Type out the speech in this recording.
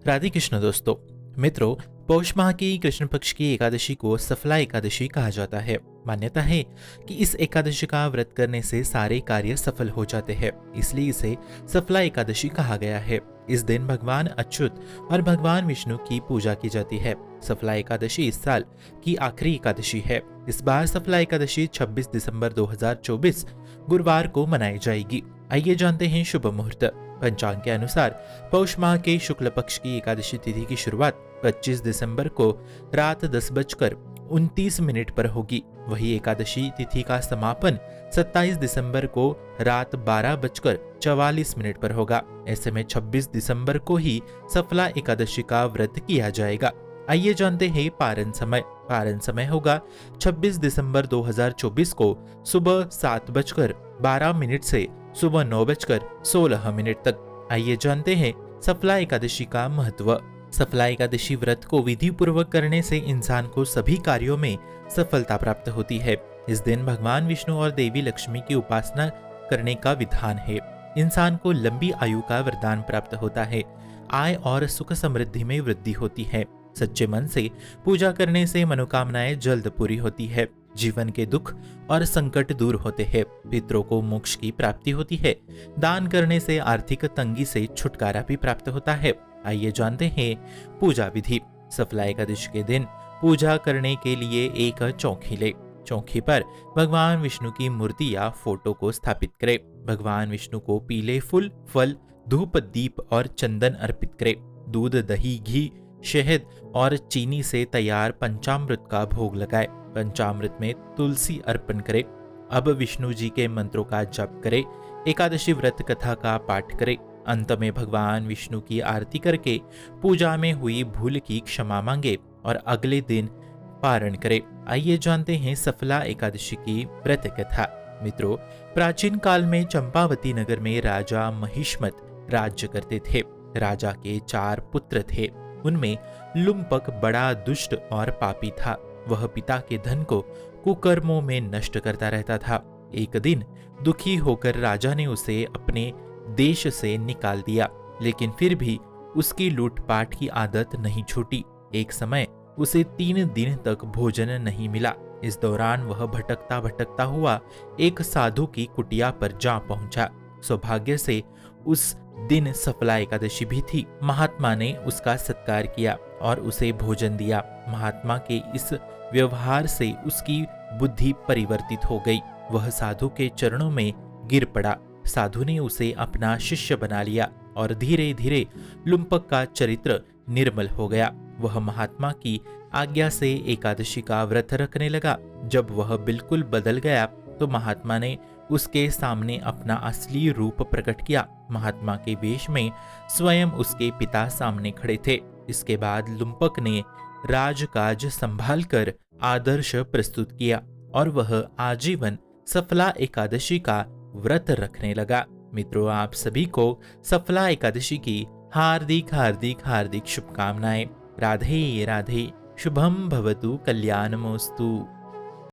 राधे कृष्ण दोस्तों। मित्रों, पौष माह की कृष्ण पक्ष की एकादशी को सफला एकादशी कहा जाता है। मान्यता है कि इस एकादशी का व्रत करने से सारे कार्य सफल हो जाते हैं, इसलिए इसे सफला एकादशी कहा गया है। इस दिन भगवान अच्युत और भगवान विष्णु की पूजा की जाती है। सफला एकादशी इस साल की आखिरी एकादशी है। इस बार सफला एकादशी 26 दिसंबर 2024 गुरुवार को मनाई जाएगी। आइए जानते हैं शुभ मुहूर्त। पंचांग के अनुसार पौष माह के शुक्ल पक्ष की एकादशी तिथि की शुरुआत 25 दिसंबर को रात 10:29 पर होगी। वही एकादशी तिथि का समापन 27 दिसंबर को रात 12:44 पर होगा। ऐसे में 26 दिसंबर को ही सफला एकादशी का व्रत किया जाएगा। आइए जानते हैं पारण समय। पारण समय होगा 26 दिसंबर 2024 को सुबह 7:12 से सुबह 9:16 तक। आइए जानते हैं सफला एकादशी का महत्व। सफला एकादशी व्रत को विधि पूर्वक करने से इंसान को सभी कार्यों में सफलता प्राप्त होती है। इस दिन भगवान विष्णु और देवी लक्ष्मी की उपासना करने का विधान है। इंसान को लंबी आयु का वरदान प्राप्त होता है। आय और सुख समृद्धि में वृद्धि होती है। सच्चे मन से पूजा करने से मनोकामनाएं जल्द पूरी होती है। जीवन के दुख और संकट दूर होते हैं। पितरों को मोक्ष की प्राप्ति होती है। दान करने से आर्थिक तंगी से छुटकारा भी प्राप्त होता है। आइए जानते हैं पूजा विधि। सफला एकादशी के दिन पूजा करने के लिए एक चौकी ले। चौकी पर भगवान विष्णु की मूर्ति या फोटो को स्थापित करें। भगवान विष्णु को पीले फूल, फल, धूप, दीप और चंदन अर्पित करें। दूध, दही, घी, शहद और चीनी से तैयार पंचामृत का भोग लगाए। पंचामृत में तुलसी अर्पण करें। अब विष्णु जी के मंत्रों का जप करें। एकादशी व्रत कथा का पाठ करें। अंत में भगवान विष्णु की आरती करके पूजा में हुई भूल की क्षमा मांगे और अगले दिन पारण करें। आइए जानते हैं सफला एकादशी की व्रत कथा। मित्रों, प्राचीन काल में चंपावती नगर में राजा महिष्मत राज्य करते थे। राजा के 4 पुत्र थे। उनमें लुम्पक बड़ा दुष्ट और पापी था। वह पिता के धन को कुकर्मों में नष्ट करता रहता था। एक दिन दुखी होकर राजा ने उसे अपने देश से निकाल दिया, लेकिन फिर भी उसकी लूटपाट की आदत नहीं छूटी। एक समय उसे 3 दिन तक भोजन नहीं मिला। इस दौरान वह भटकता भटकता हुआ एक साधु की कुटिया पर जा पहुंचा। सौभाग्य से उस दिन सफला एकादशी भी थी। महात्मा ने उसका सत्कार किया और उसे भोजन दिया। महात्मा के इस व्यवहार से उसकी बुद्धि परिवर्तित हो गई। वह साधु के चरणों में गिर पड़ा। साधु ने उसे अपना शिष्य बना लिया और धीरे धीरे लुम्पक का चरित्र निर्मल हो गया। वह महात्मा की आज्ञा से एकादशी का व्रत रखने लगा। जब वह बिल्कुल बदल गया तो महात्मा ने उसके सामने अपना असली रूप प्रकट किया। महात्मा के वेश में स्वयं उसके पिता सामने खड़े थे। इसके बाद लुम्पक ने राजकाज संभालकर आदर्श प्रस्तुत किया और वह आजीवन सफला एकादशी का व्रत रखने लगा। मित्रों, आप सभी को सफला एकादशी की हार्दिक हार्दिक हार्दिक शुभकामनाएं। राधे राधे। शुभम भवतु कल्याणमोस्तु।